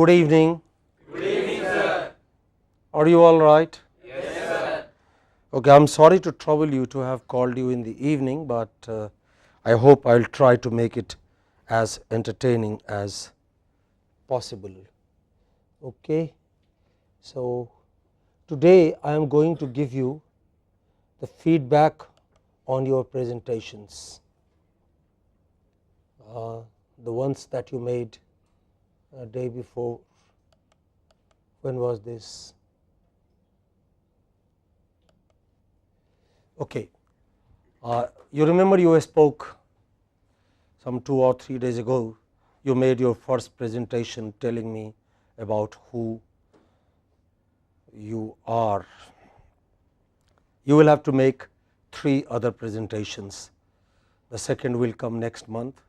Good evening. Good evening, sir. Are you all right? Yes, sir. Okay, I am sorry to trouble you to have called you in the evening, but I hope I will try to make it as entertaining as possible. Okay. So, today I am going to give you the feedback on your presentations, the ones that you made a day before. When was this? Okay. You remember you spoke some 2 or 3 days ago. You made your first presentation telling me about who you are. You will have to make 3 other presentations. The second will come next month,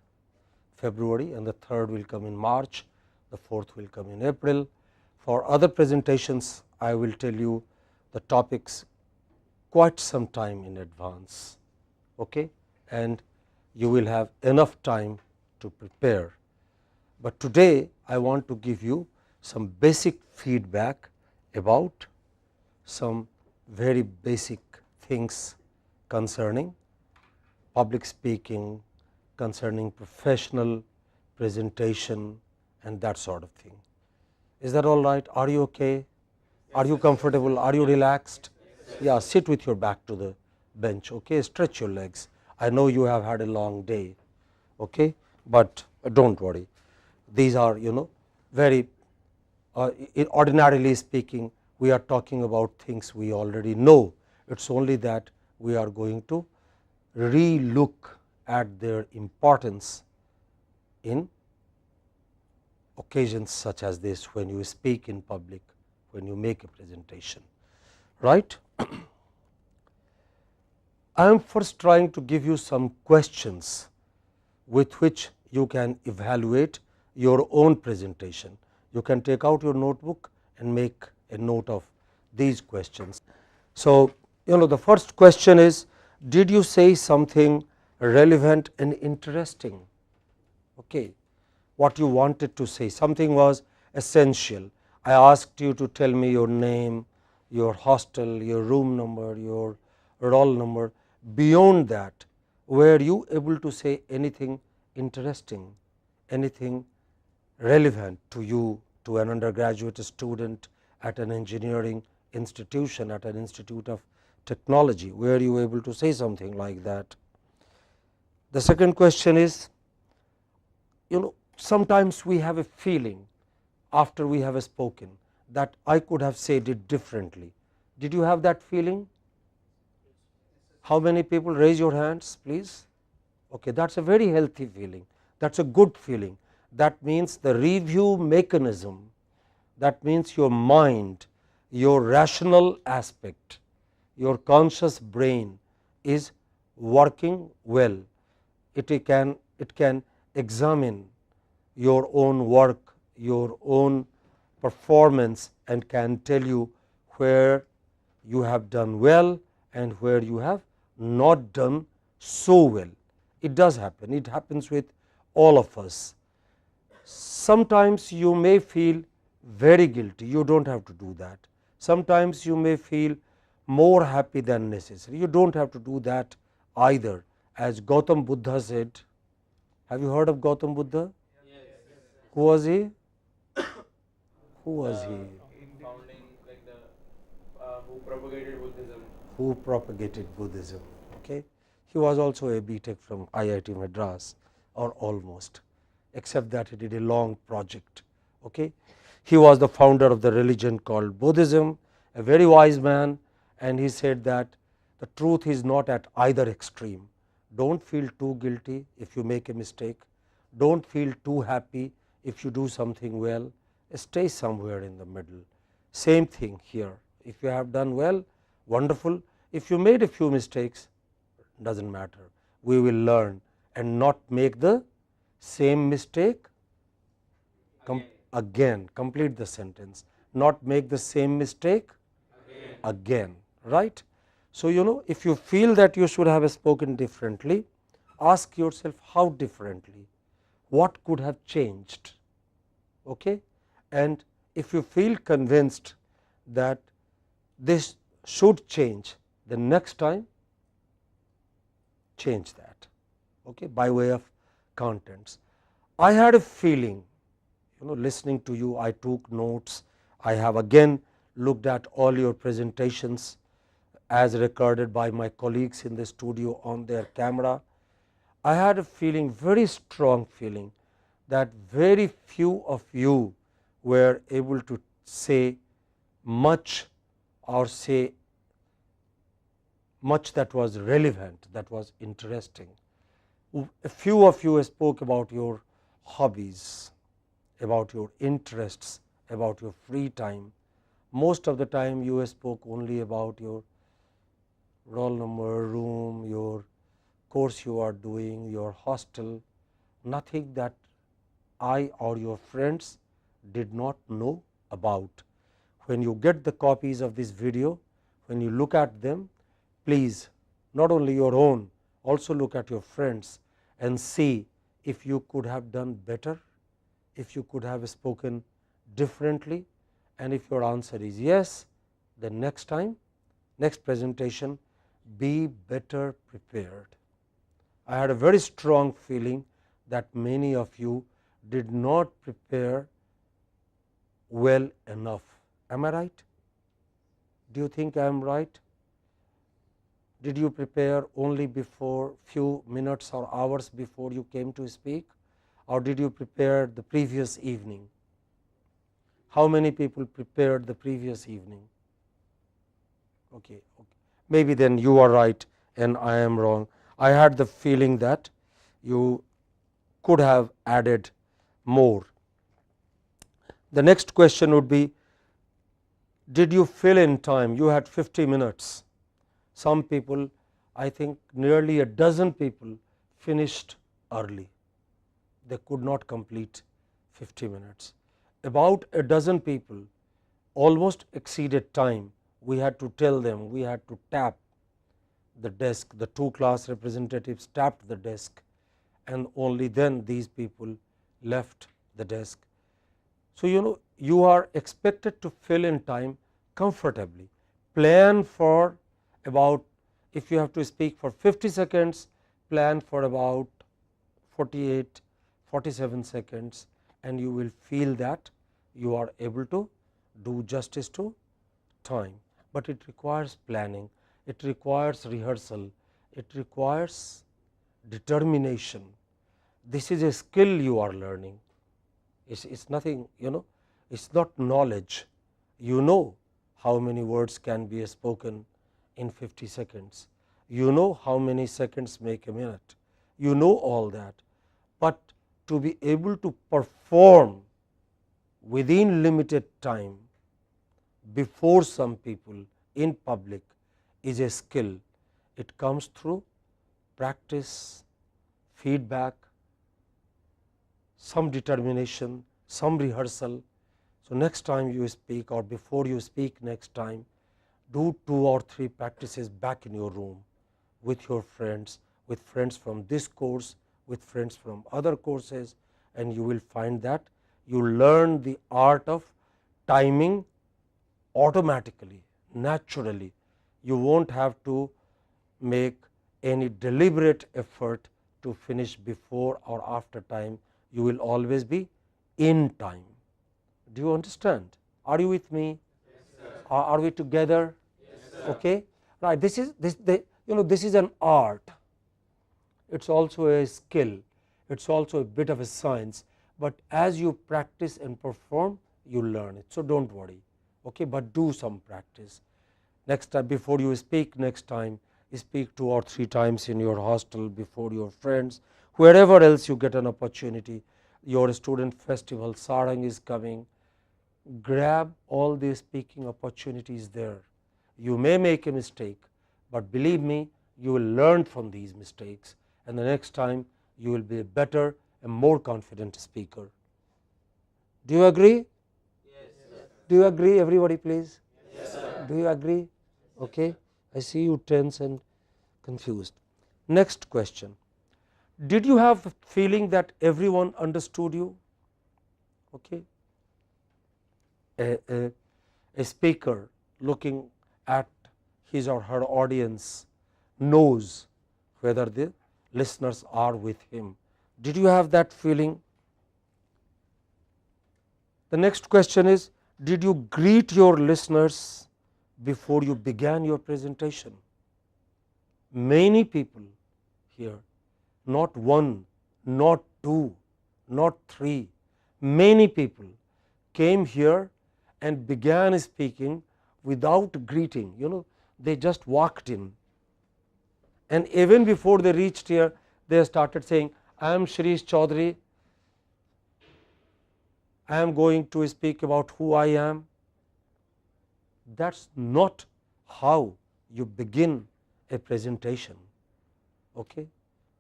February, and the third will come in March. The fourth will come in April. For other presentations, I will tell you the topics quite some time in advance, okay? And you will have enough time to prepare. But today I want to give you some basic feedback about some very basic things concerning public speaking, concerning professional presentation and that sort of thing. Is that all right? Are you okay? Are you comfortable? Are you relaxed? Yeah, sit with your back to the bench, okay? Stretch your legs. I know you have had a long day, okay? But don't worry. These are, very ordinarily speaking, we are talking about things we already know. It's only that we are going to re-look at their importance in occasions such as this, when you speak in public, when you make a presentation, right? I am first trying to give you some questions with which you can evaluate your own presentation. You can take out your notebook and make a note of these questions. So, the first question is, did you say something relevant and interesting? Okay. What you wanted to say, something was essential. I asked you to tell me your name, your hostel, your room number, your roll number. Beyond that, were you able to say anything interesting, anything relevant to you, to an undergraduate student at an engineering institution, at an institute of technology? Were you able to say something like that? The second question is, sometimes we have a feeling after we have spoken that I could have said it differently. Did you have that feeling? How many people? Raise your hands, please. Okay, that's a very healthy feeling. That's a good feeling. That means the review mechanism, that means your mind, your rational aspect, your conscious brain is working well. It can examine your own work, your own performance, and can tell you where you have done well and where you have not done so well. It does happen. It happens with all of us. Sometimes you may feel very guilty. You don't have to do that. Sometimes you may feel more happy than necessary. You don't have to do that either. As Gautam Buddha said, have you heard of Gautam Buddha? Who was he? Who was he? Who propagated Buddhism. Who propagated Buddhism. Okay. He was also a B.Tech from IIT Madras, or almost, except that he did a long project. Okay. He was the founder of the religion called Buddhism, a very wise man, and he said that the truth is not at either extreme. Don't feel too guilty if you make a mistake. Don't feel too happy if you do something well. Stay somewhere in the middle. Same thing here. If you have done well, wonderful. If you made a few mistakes, doesn't matter. We will learn and not make the same mistake again. Complete the sentence. Not make the same mistake again. Right? So, if you feel that you should have spoken differently, ask yourself how differently, what could have changed, okay? and if you feel convinced that this should change, then next time change that, okay, by way of contents. I had a feeling, listening to you, I took notes, I have again looked at all your presentations as recorded by my colleagues in the studio on their camera. I had a feeling, very strong feeling, that very few of you were able to say much or say much that was relevant, that was interesting. A few of you spoke about your hobbies, about your interests, about your free time. Most of the time you spoke only about your roll number, room, your course you are doing, your hostel, nothing that I or your friends did not know about. When you get the copies of this video, when you look at them, please not only your own, also look at your friends and see if you could have done better, if you could have spoken differently, and if your answer is yes, then next time, next presentation, be better prepared. I had a very strong feeling that many of you did not prepare well enough. Am I right? Do you think I am right? Did you prepare only before few minutes or hours before you came to speak, or did you prepare the previous evening? How many people prepared the previous evening? Okay. Maybe then you are right and I am wrong. I had the feeling that you could have added more. The next question would be, did you fill in time? You had 50 minutes. Some people, I think nearly a dozen people finished early. They could not complete 50 minutes. About a dozen people almost exceeded time. We had to tell them, we had to tap the desk, the two class representatives tapped the desk, and only then these people left the desk. So, you are expected to fill in time comfortably. Plan for about, if you have to speak for 50 seconds, plan for about 48, 47 seconds, and you will feel that you are able to do justice to time. But it requires planning, it requires rehearsal, it requires determination. This is a skill you are learning. It's nothing, it's not knowledge. You know how many words can be spoken in 50 seconds. You know how many seconds make a minute. You know all that, but to be able to perform within limited time before some people in public is a skill. It comes through practice, feedback, some determination, some rehearsal. So, next time you speak or before you speak next time, do 2 or 3 practices back in your room with your friends, with friends from this course, with friends from other courses, and you will find that you learn the art of timing automatically, naturally. You won't have to make any deliberate effort to finish before or after time. You will always be in time. Do you understand? Are you with me? Yes, sir. Are we together? Yes, sir. Okay, right. This is an art. It's also a skill. It's also a bit of a science. But as you practice and perform, you learn it. So don't worry. Okay, but do some practice. Next time, before you speak next time, speak 2 or 3 times in your hostel, before your friends, wherever else you get an opportunity. Your student festival, Sarang is coming. Grab all the speaking opportunities there. You may make a mistake, but believe me, you will learn from these mistakes, and the next time you will be a better and more confident speaker. Do you agree? Yes, sir. Do you agree, everybody, please? Yes, sir. Do you agree? Okay. I see you tense and confused. Next question. Did you have a feeling that everyone understood you? Okay. a speaker looking at his or her audience knows whether the listeners are with him. Did you have that feeling? The next question is, did you greet your listeners before you began your presentation? Many people here, not one, not two, not three, many people came here and began speaking without greeting. They just walked in, and even before they reached here, they started saying, I am Shirish Chaudhary, I am going to speak about who I am. That's not how you begin a presentation. Okay?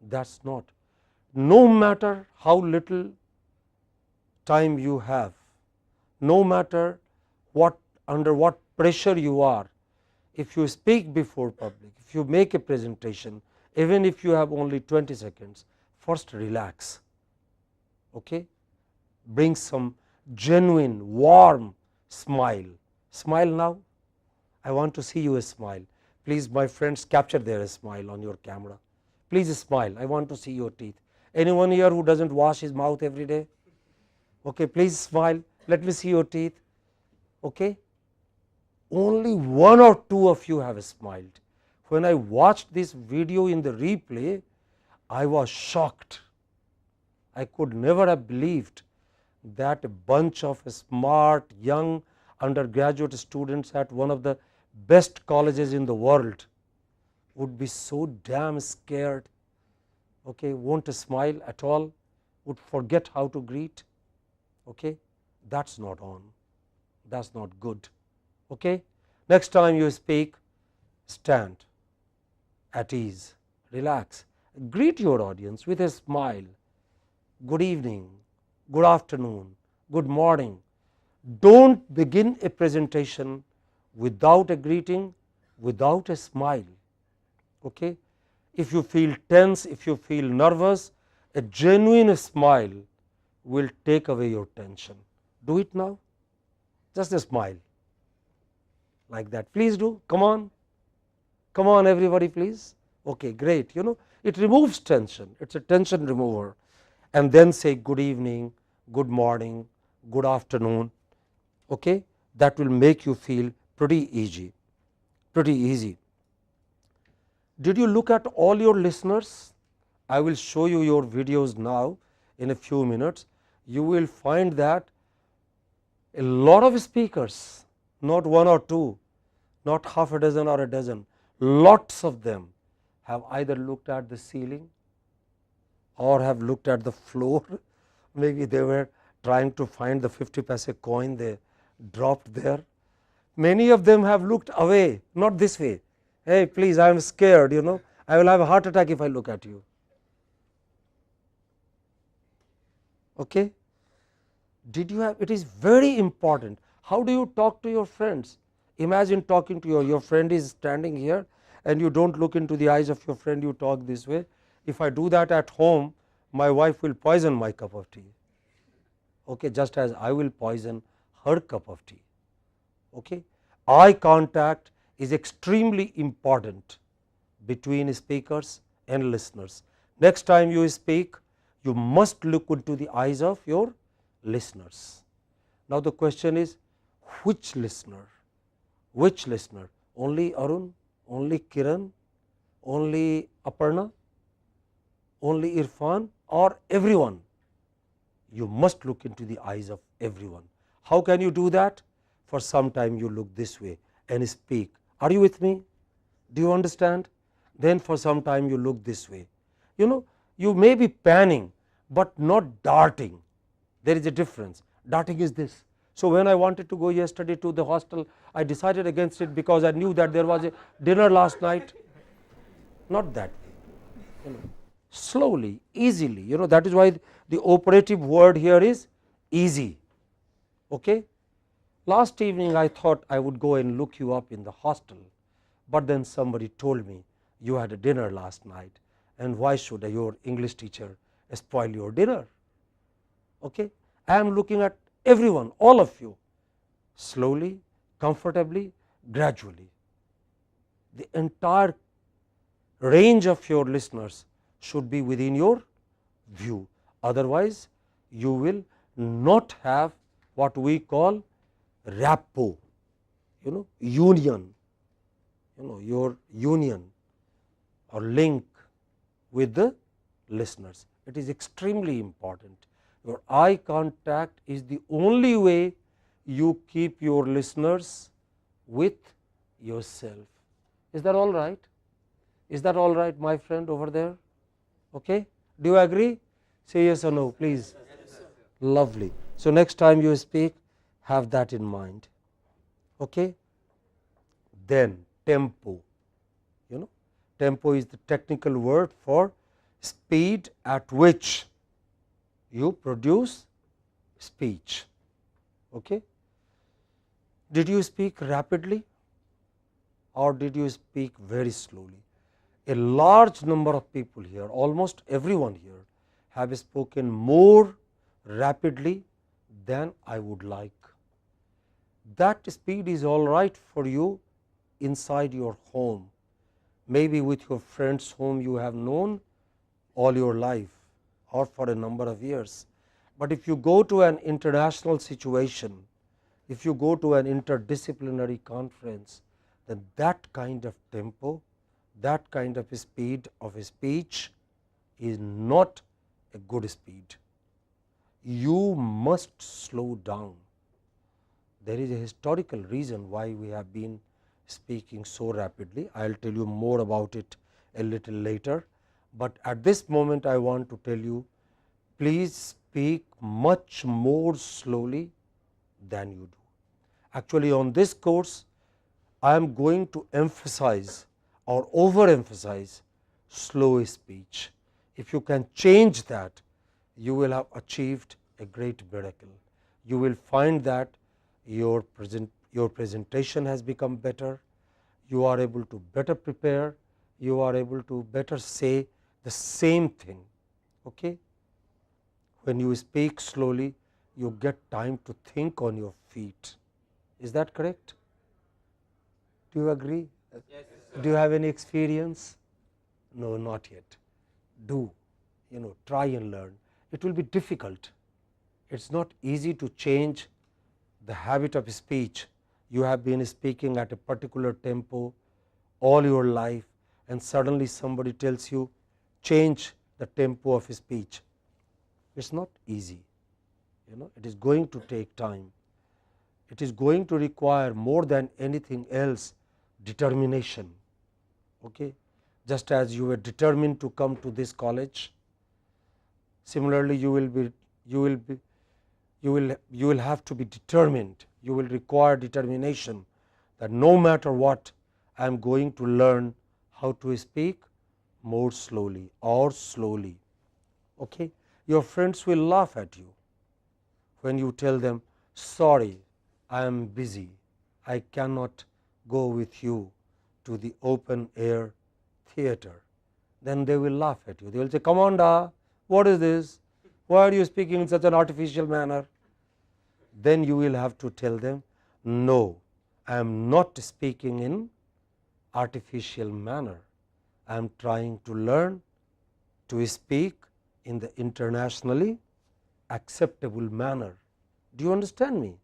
That's not. No matter how little time you have, no matter under what pressure you are, if you speak before public, if you make a presentation, even if you have only 20 seconds, first relax. Okay? Bring some genuine, warm smile. Smile now. I want to see you smile. Please, my friends, capture their smile on your camera. Please smile. I want to see your teeth. Anyone here who doesn't wash his mouth every day? Okay, please smile. Let me see your teeth. Okay? Only one or two of you have smiled. When I watched this video in the replay, I was shocked. I could never have believed that a bunch of smart young undergraduate students at one of the best colleges in the world would be so damn scared, okay, won't smile at all, would forget how to greet. Okay? That's not on. That's not good. Okay? Next time you speak, stand at ease, relax, greet your audience with a smile. Good evening, good afternoon, good morning. Don't begin a presentation without a greeting, without a smile. Okay? If you feel tense, if you feel nervous, a genuine smile will take away your tension. Do it now. Just a smile like that. Please do. Come on. Come on, everybody, please. Okay, great. It removes tension. It's a tension remover. And then say good evening, good morning, good afternoon. Okay? That will make you feel pretty easy. Pretty easy. Did you look at all your listeners? I will show you your videos now in a few minutes. You will find that a lot of speakers, not one or two, not half a dozen or a dozen, lots of them have either looked at the ceiling or have looked at the floor. Maybe they were trying to find the 50 paise coin they dropped there. Many of them have looked away, not this way. Hey, please, I am scared, I will have a heart attack if I look at you. Okay? Did you have? It is very important. How do you talk to your friends? Imagine talking to your friend is standing here and you don't look into the eyes of your friend, you talk this way. If I do that at home, my wife will poison my cup of tea. Okay, just as I will poison her cup of tea. Okay? Eye contact is extremely important between speakers and listeners. Next time you speak, you must look into the eyes of your listeners. Now the question is, which listener? Which listener? Only Arun? Only Kiran? Only Aparna? Only Irfan? Or everyone? You must look into the eyes of everyone. How can you do that? For some time you look this way and speak. Are you with me? Do you understand? Then for some time you look this way. You may be panning, but not darting. There is a difference. Darting is this. So when I wanted to go yesterday to the hostel, I decided against it because I knew that there was a dinner last night. Not that way. Slowly, easily. That is why the operative word here is easy. Okay? Last evening I thought I would go and look you up in the hostel, but then somebody told me you had a dinner last night, and why should your English teacher spoil your dinner? Okay? I am looking at everyone, all of you. slowly, comfortably, gradually. The entire range of your listeners should be within your view. Otherwise, you will not have what we call rapport, union, your union or link with the listeners. It is extremely important. Your eye contact is the only way you keep your listeners with yourself. Is that all right? Is that all right, my friend over there? Okay. Do you agree? Say yes or no, please. Lovely. So, next time you speak, have that in mind. Okay. Then tempo, tempo is the technical word for speed at which you produce speech. Okay. Did you speak rapidly or did you speak very slowly? A large number of people here, almost everyone here, have spoken more rapidly than I would like. That speed is all right for you inside your home, maybe with your friends whom you have known all your life or for a number of years. But if you go to an international situation, if you go to an interdisciplinary conference, then that kind of tempo, that kind of speed of speech is not a good speed. You must slow down. There is a historical reason why we have been speaking so rapidly. I will tell you more about it a little later, but at this moment I want to tell you, please speak much more slowly than you do. Actually, on this course I am going to emphasize or overemphasize slow speech. If you can change that, you will have achieved a great miracle. You will find that your presentation has become better, you are able to better prepare, you are able to better say the same thing. Okay? When you speak slowly, you get time to think on your feet. Is that correct? Do you agree? Yes, Do you have any experience? No, not yet. Do, try and learn. It will be difficult. It is not easy to change the habit of speech. You have been speaking at a particular tempo all your life, and suddenly somebody tells you change the tempo of speech. It is not easy. It is going to take time. It is going to require more than anything else determination. Okay? Just as you were determined to come to this college, similarly you will have to be determined. You will require determination that no matter what, I am going to learn how to speak more slowly or slowly. Okay? Your friends will laugh at you when you tell them, sorry, I am busy, I cannot go with you to the open air theater. Then they will laugh at you. They will say, come on, da, what is this? Why are you speaking in such an artificial manner? Then you will have to tell them, no, I am not speaking in artificial manner. I am trying to learn to speak in the internationally acceptable manner. Do you understand me?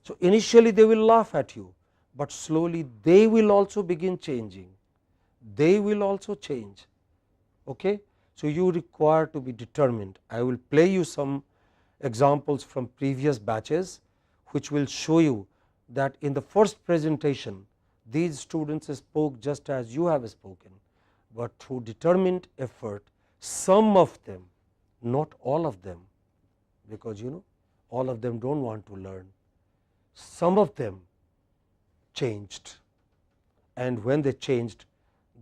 So, initially they will laugh at you, but slowly they will also begin changing. They will also change. Okay? So, you require to be determined. I will play you some examples from previous batches, which will show you that in the first presentation these students spoke just as you have spoken, but through determined effort some of them, not all of them, because all of them do not want to learn, some of them changed, and when they changed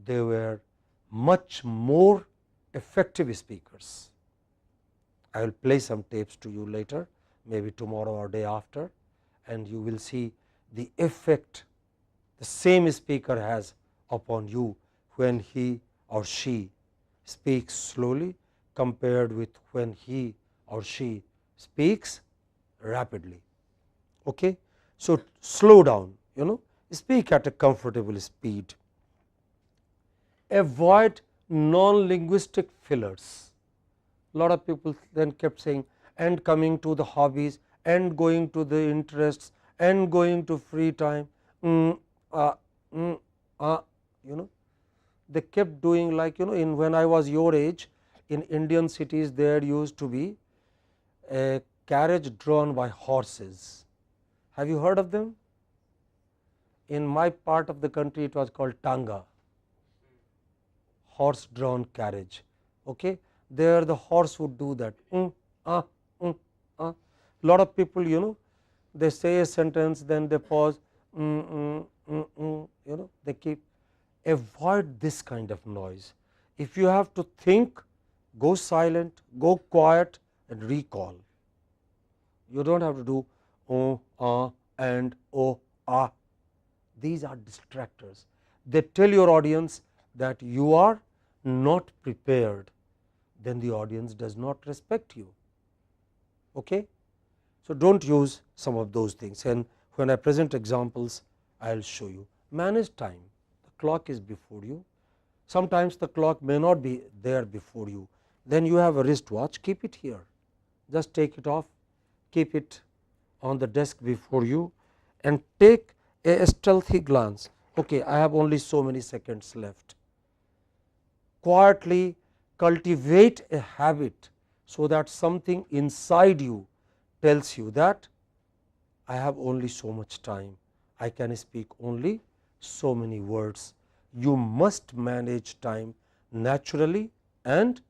they were much more effective speakers. I will play some tapes to you later, maybe tomorrow or day after, and you will see the effect the same speaker has upon you when he or she speaks slowly compared with when he or she speaks rapidly. Okay? So, slow down, speak at a comfortable speed. Avoid non-linguistic fillers. A lot of people then kept saying, and coming to the hobbies, and going to the interests, and going to free time, uh, mm, uh, you know they kept doing like, in when I was your age, in Indian cities there used to be a carriage drawn by horses. Have you heard of them? In my part of the country it was called tanga, horse drawn carriage. Okay, there the horse would do that. Ah, ah. Lot of people, they say a sentence, then they pause, they keep. Avoid this kind of noise. If you have to think, go silent, go quiet and recall. You don't have to do oh, and oh, ah. These are distractors. They tell your audience that you are not prepared, then the audience does not respect you. Okay? So, do not use some of those things, and when I present examples I will show you. Manage time. The clock is before you. Sometimes the clock may not be there before you, then you have a wristwatch, keep it here, just take it off, keep it on the desk before you and take a stealthy glance. Okay, I have only so many seconds left. Quietly cultivate a habit, so that something inside you tells you that I have only so much time, I can speak only so many words. You must manage time naturally and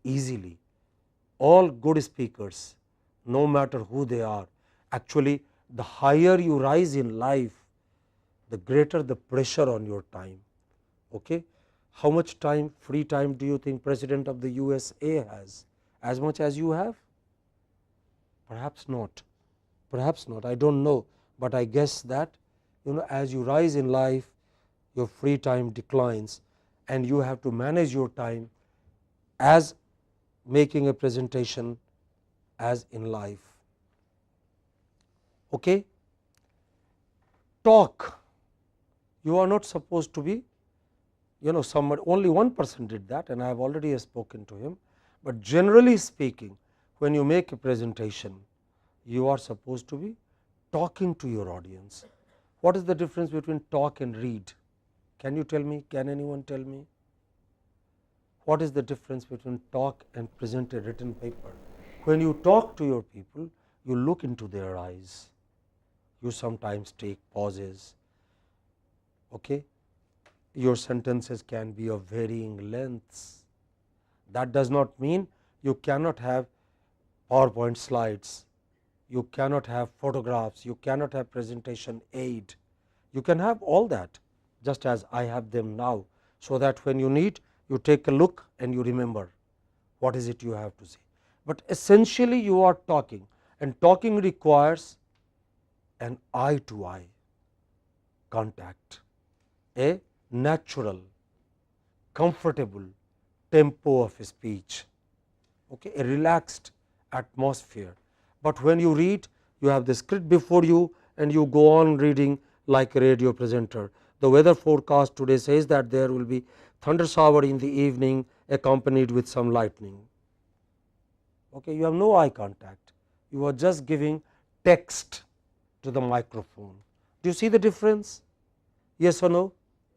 easily. All good speakers, no matter who they are, actually the higher you rise in life, the greater the pressure on your time. Okay? How much time, free time do you think President of the USA has? As much as you have? Perhaps not. Perhaps not, I do not know, but I guess that as you rise in life, your free time declines and you have to manage your time as making a presentation as in life. Okay? Talk. You are not supposed to be, somebody, only one person did that and I have already spoken to him, but generally speaking, when you make a presentation, you are supposed to be talking to your audience. What is the difference between talk and read? Can you tell me? Can anyone tell me? What is the difference between talk and present a written paper? When you talk to your people, you look into their eyes, you sometimes take pauses. Okay? Your sentences can be of varying lengths. That does not mean you cannot have PowerPoint slides, you cannot have photographs, you cannot have presentation aid. You can have all that, just as I have them now, so that when you need, you take a look and you remember what is it you have to say. But essentially you are talking, and talking requires an eye to eye contact, a natural, comfortable tempo of speech, okay, a relaxed atmosphere. But when you read, you have the script before you and you go on reading like a radio presenter. The weather forecast today says that there will be thunder shower in the evening accompanied with some lightning. Okay, you have no eye contact, you are just giving text to the microphone. Do you see the difference? Yes or no?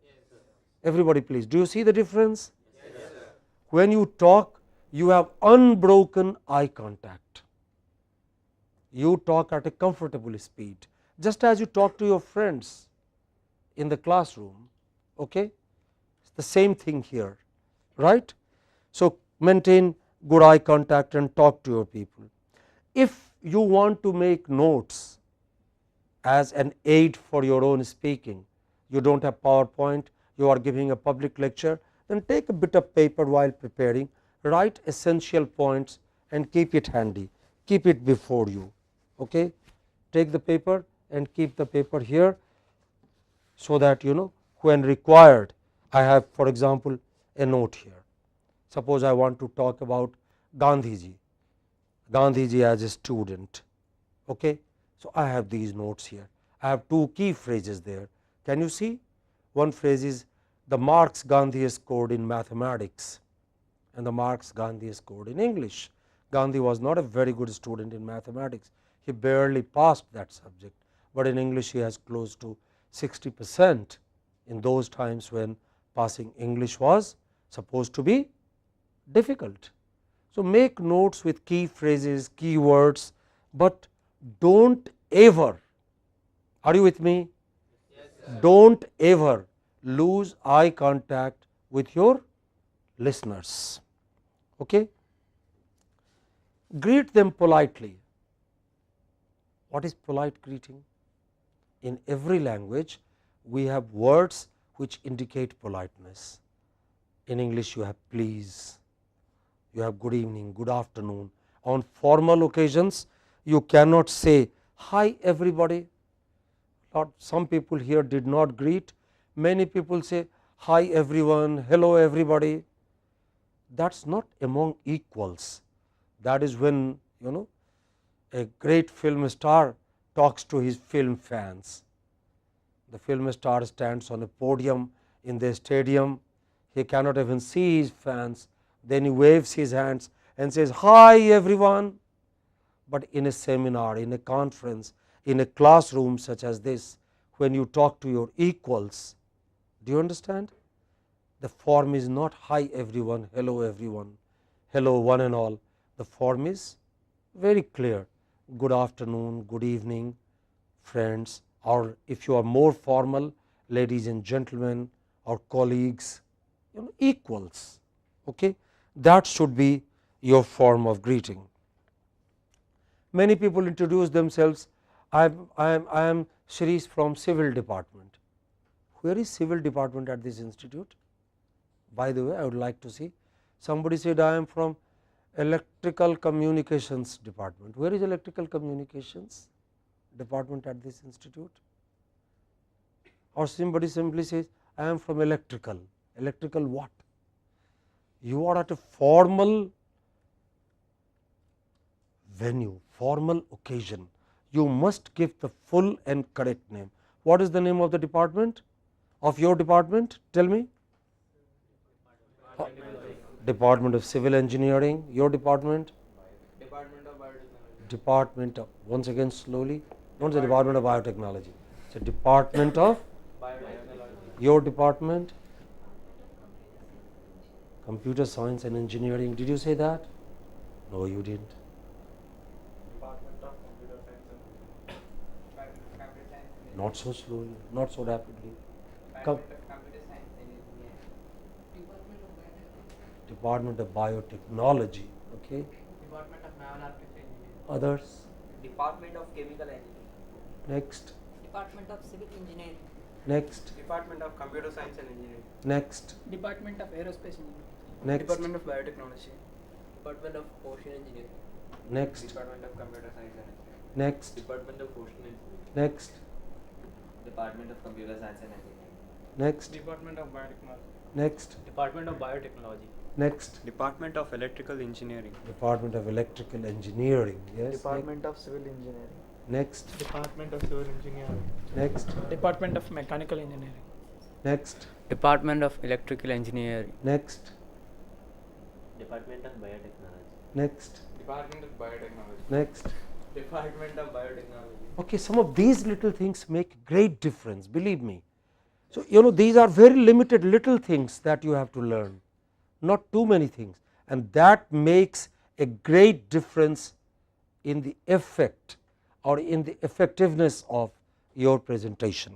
Yes, sir. Everybody please, do you see the difference? Yes, sir. When you talk, you have unbroken eye contact. You talk at a comfortable speed, just as you talk to your friends in the classroom. Okay? It's the same thing here, right? So, maintain good eye contact and talk to your people. If you want to make notes as an aid for your own speaking, you do not have PowerPoint, you are giving a public lecture, then take a bit of paper while preparing, write essential points and keep it handy, keep it before you. Okay? Take the paper and keep the paper here, so that when required, I have, for example, a note here. Suppose I want to talk about Gandhiji as a student. Okay? So, I have these notes here. I have two key phrases there. Can you see? One phrase is the marks Gandhi scored in mathematics and the marks Gandhi scored in English. Gandhi was not a very good student in mathematics. He barely passed that subject, but in English he has close to 60% in those times when passing English was supposed to be difficult. So, make notes with key phrases, key words, but do not ever, are you with me? Do not ever lose eye contact with your listeners. Okay? Greet them politely. What is polite greeting? In every language, we have words which indicate politeness. In English, you have please, you have good evening, good afternoon. On formal occasions, you cannot say hi everybody. Some people here did not greet. Many people say hi everyone, hello everybody. That is not among equals. That is when a great film star talks to his film fans. The film star stands on a podium in the stadium. He cannot even see his fans. Then he waves his hands and says, hi everyone. But in a seminar, in a conference, in a classroom such as this, when you talk to your equals, do you understand? The form is not hi everyone, hello one and all. The form is very clear, good afternoon, good evening, friends, or if you are more formal, ladies and gentlemen, or colleagues, equals. Okay? That should be your form of greeting. Many people introduce themselves, I am Shirish from civil department. Where is civil department at this institute? By the way, I would like to see. Somebody said I am from electrical communications department. Where is electrical communications department at this institute? Or somebody simply says I am from electrical. Electrical what? You are at a formal venue, formal occasion. You must give the full and correct name. What is the name of the department? Of your department? Tell me. Department of Civil Engineering. Your department? Department of Biotechnology. Department of, once again slowly, not the Department of Biotechnology. It's a Department of Biotechnology. your department? Computer Science and Engineering. Did you say that? No, you didn't. Department of Computer Science and Computer Science. Not so slowly, not so rapidly. Department of Computer Science and Engineering. Department of Biotechnology. Okay. Department of Naval Architecture Engineering. Others. Department of Chemical Engineering. Next. Department of Civil Engineering. Next. Department of Computer Science and Engineering. Next. Department of Aerospace Engineering. Next. Department of Biotechnology. Department of Ocean Engineering. Next. Department of Computer Science and Engineering. Next. Department of Ocean Engineering. Next. Department of Computer Science and Engineering. Next. Department of Biotechnology. Next. Department of Biotechnology. Next. Department of Electrical Engineering. Department of Electrical Engineering. Yes. Department of Civil Engineering. Next. Department of Civil Engineering. Next. Department of Mechanical Engineering. Next. Department of Electrical Engineering. Next. Department of Biotechnology. Next. Department of Biotechnology. Next. Department of Biotechnology. Okay, some of these little things make great difference, believe me. So, these are very limited little things that you have to learn, not too many things, and that makes a great difference in the effect or in the effectiveness of your presentation.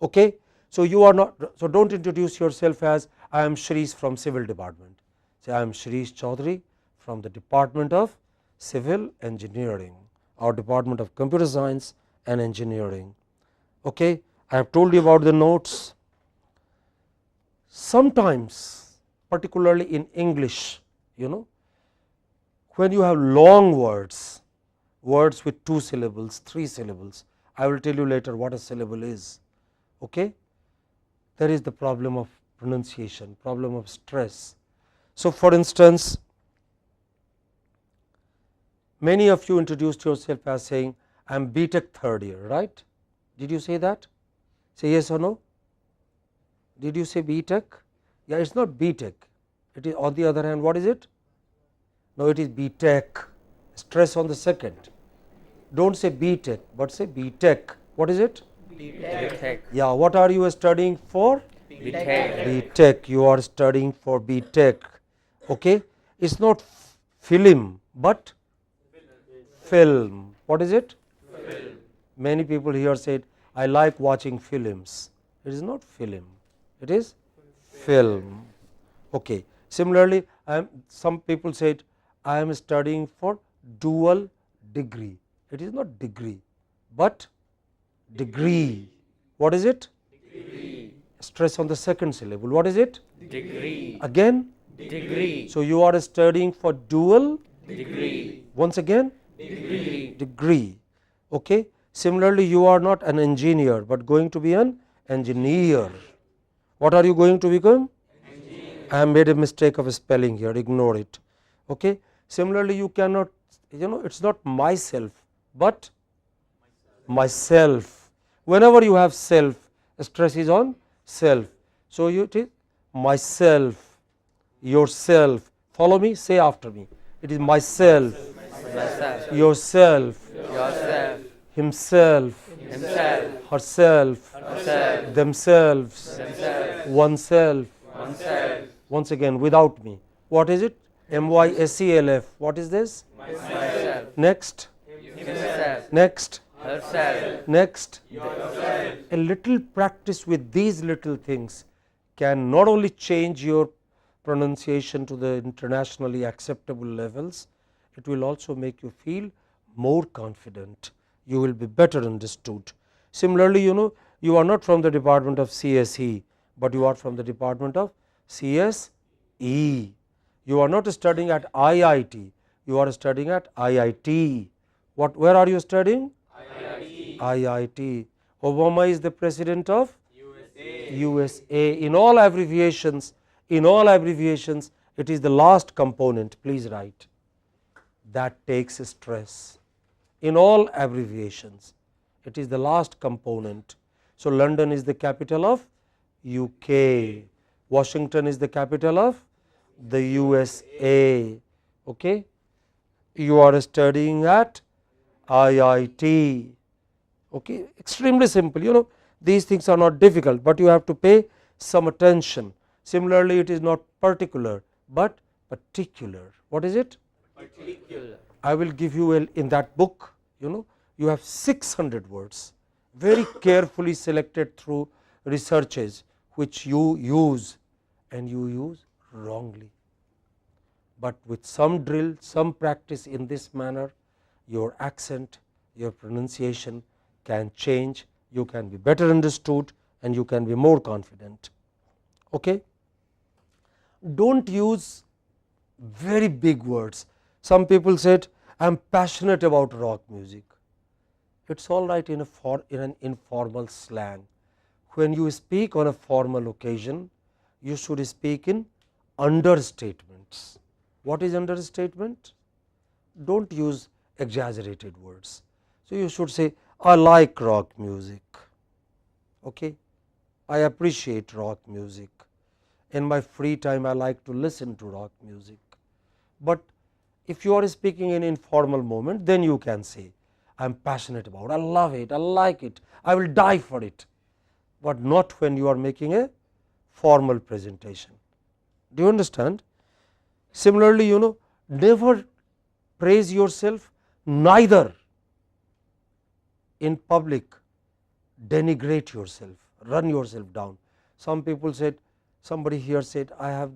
Okay? So, you are not, so do not introduce yourself as I am Shirish from civil department. Say I am Shirish Chaudhary from the Department of Civil Engineering or Department of Computer Science and Engineering. Okay? I have told you about the notes. Sometimes, particularly in English, when you have long words, words with 2 syllables, 3 syllables, I will tell you later what a syllable is. Okay? There is the problem of pronunciation, problem of stress. So, for instance, many of you introduced yourself as saying I am BTech third year, right? Did you say that? Say yes or no? Did you say BTech? Yeah, it is not BTech. It is on the other hand, what is it? No, it is BTech. Stress on the second. Don't say BTech, but say BTech. What is it? BTech. Yeah, what are you studying for? BTech. BTech. You are studying for BTech. Okay, it's not film, but film. What is it? Film. Many people here said, I like watching films. It is not film, it is film. Okay. Similarly, some people said, I am studying for dual degree. It is not degree, but degree. What is it? Degree. Stress on the second syllable. What is it? Degree. Again? Degree. So, you are studying for dual Degree. once again Degree. degree. Okay. Similarly, you are not an engineer, but going to be an engineer. What are you going to become? Engineer. I have made a mistake of spelling here, ignore it. Okay. Similarly, you cannot, it is not myself, but myself. Whenever you have self, stress is on self. So, it is myself, yourself. Follow me, say after me. It is myself, Myself. yourself, Yourself. himself, Himself. herself, Herself. themselves, Themselves. oneself. Oneself. Once again, without me. What is it? MYSELF. What is this? Myself. Next, Himself. next, Herself. next. Yourself. A little practice with these little things can not only change your pronunciation to the internationally acceptable levels, it will also make you feel more confident. You will be better understood. Similarly, you are not from the department of CSE, but you are from the department of CSE. You are not studying at IIT, you are studying at IIT. Where are you studying? IIT. IIT. Obama is the president of USA. In all abbreviations, it is the last component. Please write. That takes stress. In all abbreviations, it is the last component. So, London is the capital of UK. Washington is the capital of the USA. Okay. You are studying at IIT. Okay. Extremely simple. These things are not difficult, but you have to pay some attention. Similarly, it is not particular, but particular. What is it? Particular. I will give you in that book, you have 600 words, very carefully selected through researches, which you use and you use wrongly. But with some drill, some practice in this manner, your accent, your pronunciation can change, you can be better understood and you can be more confident. Okay? Do not use very big words. Some people said, I am passionate about rock music. It is all right in an informal slang. When you speak on a formal occasion, you should speak in understatements. What is understatement? Do not use exaggerated words. So, you should say, I like rock music. Okay? I appreciate rock music. In my free time, I like to listen to rock music. But if you are speaking in informal moment, then you can say, I am passionate about it, I love it, I like it, I will die for it, but not when you are making a formal presentation. Do you understand? Similarly, never praise yourself, neither in public denigrate yourself, run yourself down. Some people said, somebody here said, I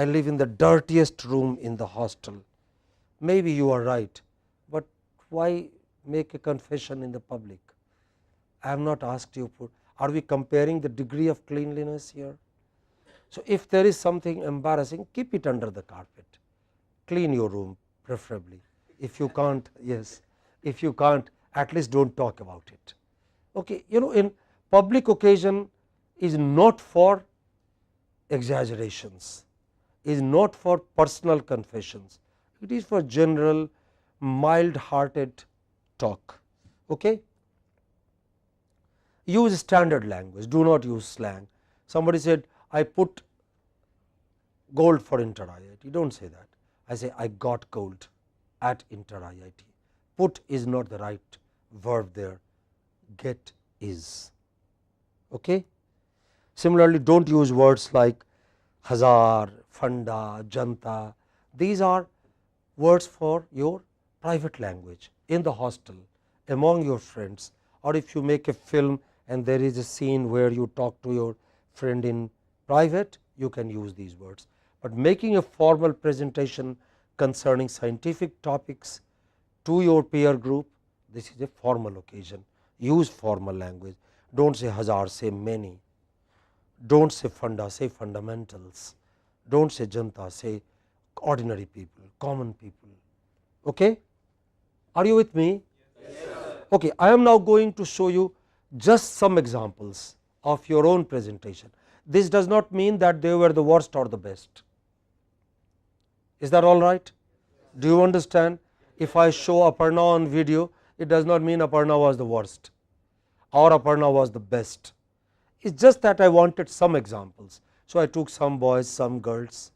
live in the dirtiest room in the hostel. Maybe you are right, but why make a confession in the public? I have not asked you for, are we comparing the degree of cleanliness here? So, if there is something embarrassing, keep it under the carpet, clean your room preferably. If you can't, yes, if you can't, at least do not talk about it. Okay. In public occasion is not for exaggerations, is not for personal confessions, it is for general mild hearted talk. Okay? Use standard language, do not use slang. Somebody said, I put gold for Inter IIT, do not say that. I say, I got gold at Inter IIT. Put is not the right verb there, get is. Okay? Similarly, do not use words like hazar, funda, janta. These are words for your private language in the hostel, among your friends, or if you make a film and there is a scene where you talk to your friend in private, you can use these words. But making a formal presentation concerning scientific topics to your peer group, this is a formal occasion. Use formal language. Do not say hazar, say many. Do not say funda, say fundamentals. Do not say janta, say ordinary people, common people. Okay? Are you with me? Yes, sir. Okay, I am now going to show you just some examples of your own presentation. This does not mean that they were the worst or the best. Is that all right? Do you understand? If I show Aparna on video, it does not mean Aparna was the worst or Aparna was the best. It is just that I wanted some examples. So, I took some boys, some girls,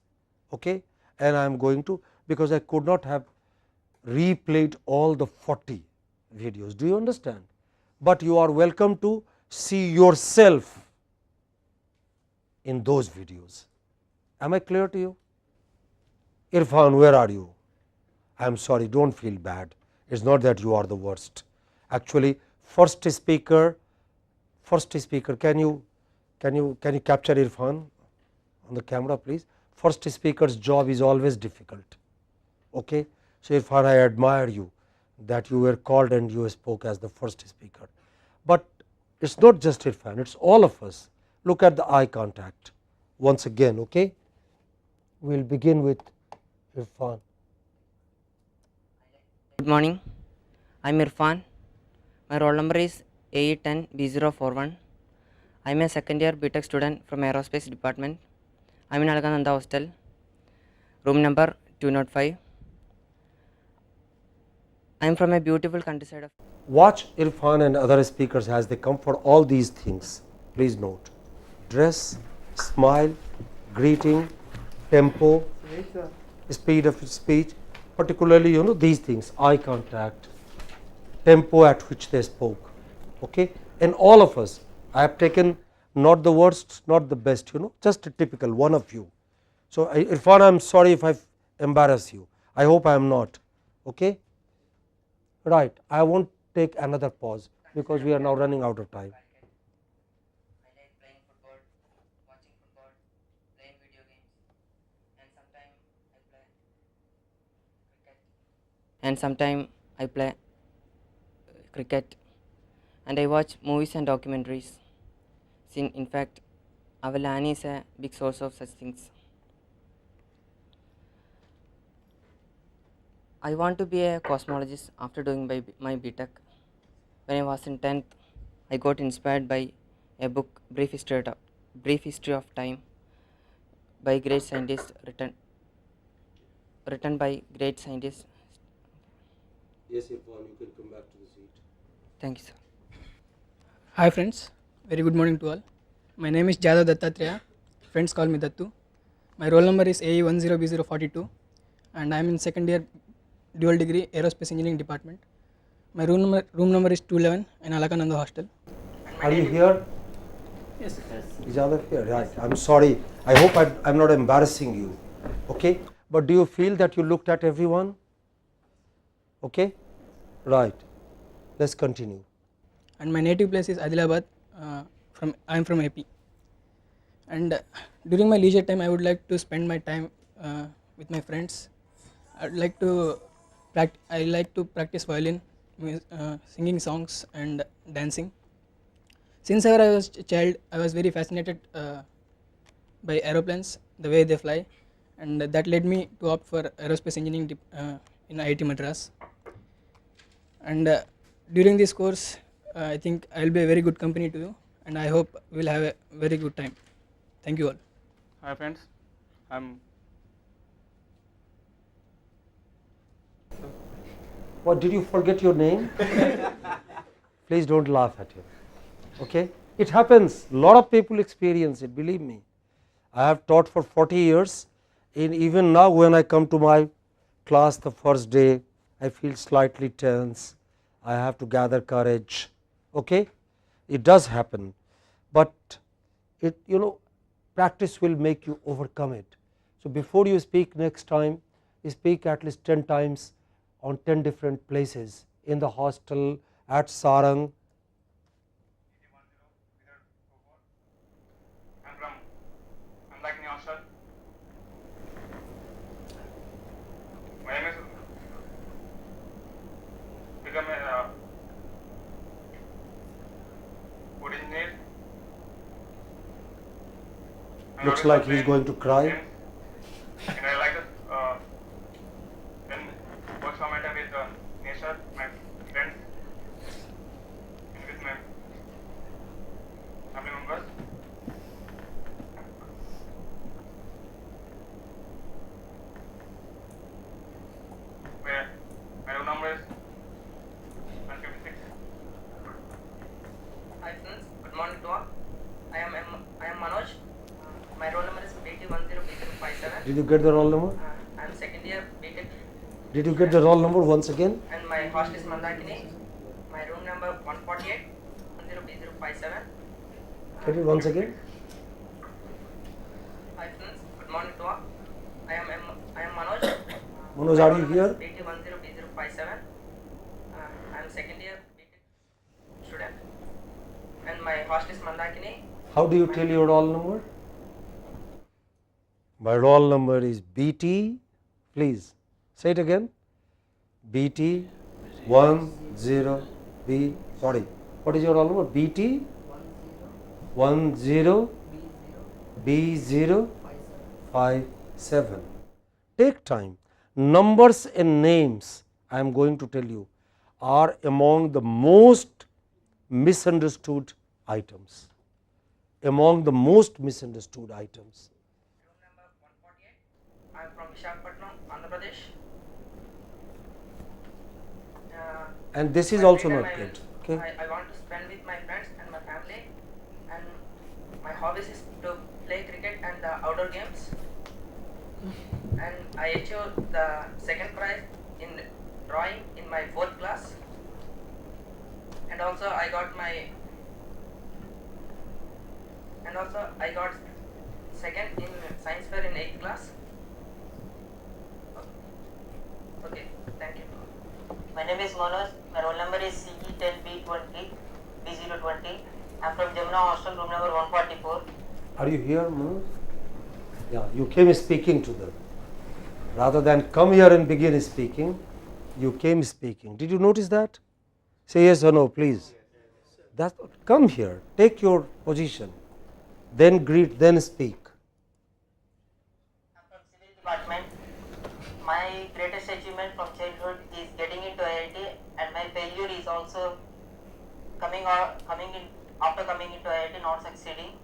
okay, and I am going to, because I could not have replayed all the 40 videos. Do you understand? But you are welcome to see yourself in those videos. Am I clear to you? Irfan, where are you? I am sorry, do not feel bad. It is not that you are the worst. Actually, first speaker, can you capture Irfan on the camera, please? First speaker's job is always difficult. Okay? So, Irfan, I admire you that you were called and you spoke as the first speaker. But it is not just Irfan, it is all of us. Look at the eye contact once again. Okay? We will begin with Irfan. Good morning, I am Irfan. My roll number is AE10B041. I am a second year BTech student from Aerospace Department. I am in Alakananda Hostel, room number 205. I am from a beautiful countryside of. Watch Irfan and other speakers as they come for all these things. Please note dress, smile, greeting, tempo, speed of speech, particularly these things, eye contact, tempo at which they spoke. Okay? And all of us, I have taken not the worst, not the best, just a typical one of you. So, Irfan, I am sorry if I embarrass you. I hope I am not. Okay? Right. I won't take another pause because we are now running out of time. I like playing football, watching football, playing video games, and sometimes I play cricket. And sometimes I play cricket, and I watch movies and documentaries. In fact, our LAN is a big source of such things. I want to be a cosmologist after doing my BTech. When I was in 10th, I got inspired by a book, Brief History of Time, by great scientists, written by great scientists. Yes, Irfan, you can come back to the seat. Thank you, sir. Hi friends, very good morning to all. My name is Jadhav Dattatreya. Friends call me Dattu. My roll number is AE10B042 and I am in second year dual degree Aerospace Engineering Department. My room number is 211 in Alakananda Hostel. Are you here? Yes. Is other here? Right. I am sorry. I hope I am not embarrassing you. Okay. But do you feel that you looked at everyone? Okay. Right. Let's continue. And my native place is Adilabad. I am from AP. And during my leisure time, I would like to spend my time with my friends. I like to practice violin, singing songs, and dancing. Since ever I was a child, I was very fascinated by aeroplanes, the way they fly, and that led me to opt for aerospace engineering in IIT Madras. And during this course, I think I will be a very good company to you, and I hope we will have a very good time. Thank you all. Hi friends, What, did you forget your name? Please don't laugh at him. Okay? It happens. A lot of people experience it, believe me. I have taught for 40 years. Even now when I come to my class the first day, I feel slightly tense. I have to gather courage. Okay? It does happen. But it, practice will make you overcome it. So before you speak next time, speak at least 10 times on 10 different places, in the hostel, at sarang. I'm like new hostel. My name is become a food engineer. Looks like he's going to cry. And I like it when work some time with nature, my friends, and with my family members. Where my room number is 156. Hi friends, good morning to all. I am Manoj. My roll number is BT10B057. Did you get the roll number? I am second year BTech. Did you get the roll number once again? And my host is Mandakini. My room number 148 10B057. Get it once again? Hi friends, good morning to all. I am Manoj. Manoj, are you here? BT10B057. I am second year BTech student. And my host is Mandakini. How do you tell your roll number? My roll number is BT, please say it again, BT 10B, sorry, what is your roll number? BT 10B057. Take time. Numbers and names, I am going to tell you, are among the most misunderstood items. Among the most misunderstood items. Room number 148. I am from Visakhapatnam, Andhra Pradesh. And this is My also free not time good. Okay. I want to spend with my friends and my family, and my hobbies is to play cricket and the outdoor games. And I achieved the second prize in drawing in my 4th class. And also I got second in science fair in 8th class. Okay, thank you. My name is Manoj. My roll number is CE10B20 B020. I'm from Jamuna Hostel, room number 144. Are you here, Manoj? Yeah, you came speaking to them. Rather than come here and begin speaking, you came speaking. Did you notice that? Say yes or no, please. That's come here, take your position, then greet, then speak. I'm from civil department. My greatest achievement from childhood is getting into IIT, and my failure is also coming into IIT not succeeding.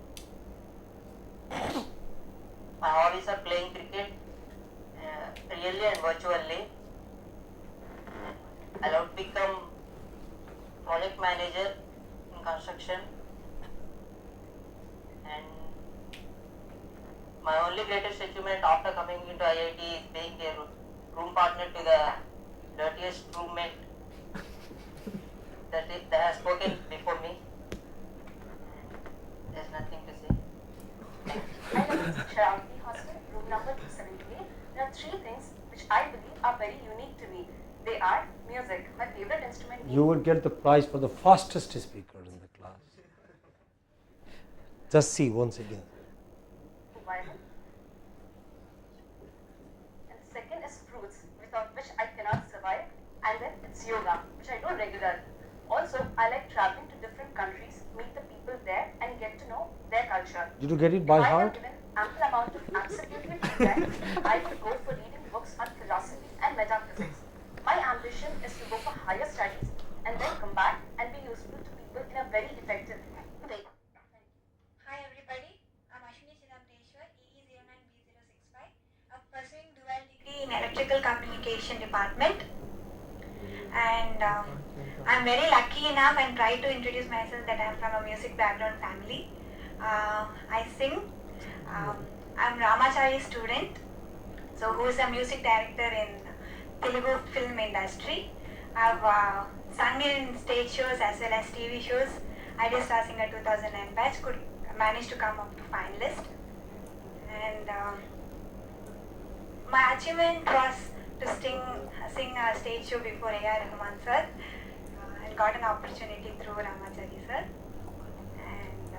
My hobbies are playing cricket, really and virtually. I love to become project manager in construction, and my only greatest achievement after coming into IIT is being a room partner to the dirtiest roommate that has spoken before me. There's nothing to say. I live in Sharavati Hostel, room number 278. There are 3 things which I believe are very unique to me. They are music, my favorite instrument. You will get the prize for the fastest speaker in the class. Just see once again. Bible. And the second is fruits, without which I cannot survive. And then it's yoga, which I do regularly. Also, I like traveling to different countries, meet the people there, and get to know their culture. Did you get it by If I am heart? given ample amount of absolutely free time, I will go for reading books on philosophy and metaphysics. My ambition is to go for higher studies and then come back and be useful to people in a very effective way. Hi everybody, I'm Ashwini Chidamreshwar, EE09B065. I'm pursuing dual degree in Electrical Communication Department. and I'm very lucky enough and try to introduce myself that I'm from a music background family. I sing. I'm Ramachari's student, so who is a music director in Telugu film industry. I've sung in stage shows as well as TV shows. I did Star Singer 2009 batch, could manage to come up to finalist, and my achievement was to sing a stage show before A.R. Rahman sir, and got an opportunity through Ramachari sir. And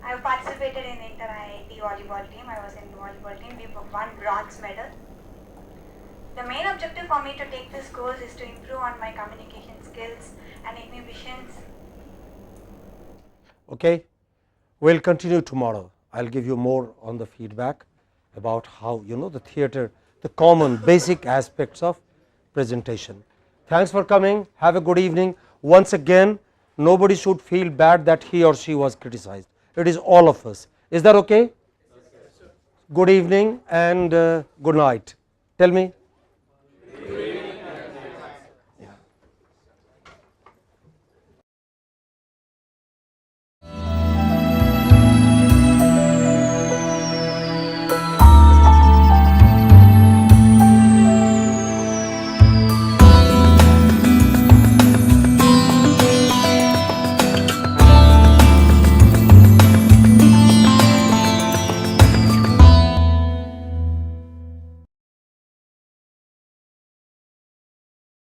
I've participated in inter-IIT volleyball team. I was in volleyball team. We won bronze medal. The main objective for me to take this course is to improve on my communication skills and inhibitions. Okay, we'll continue tomorrow. I'll give you more on the feedback about how the theatre, the common basic aspects of presentation. Thanks for coming. Have a good evening. Once again, nobody should feel bad that he or she was criticized. It is all of us. Is that okay? Good evening and good night. Tell me.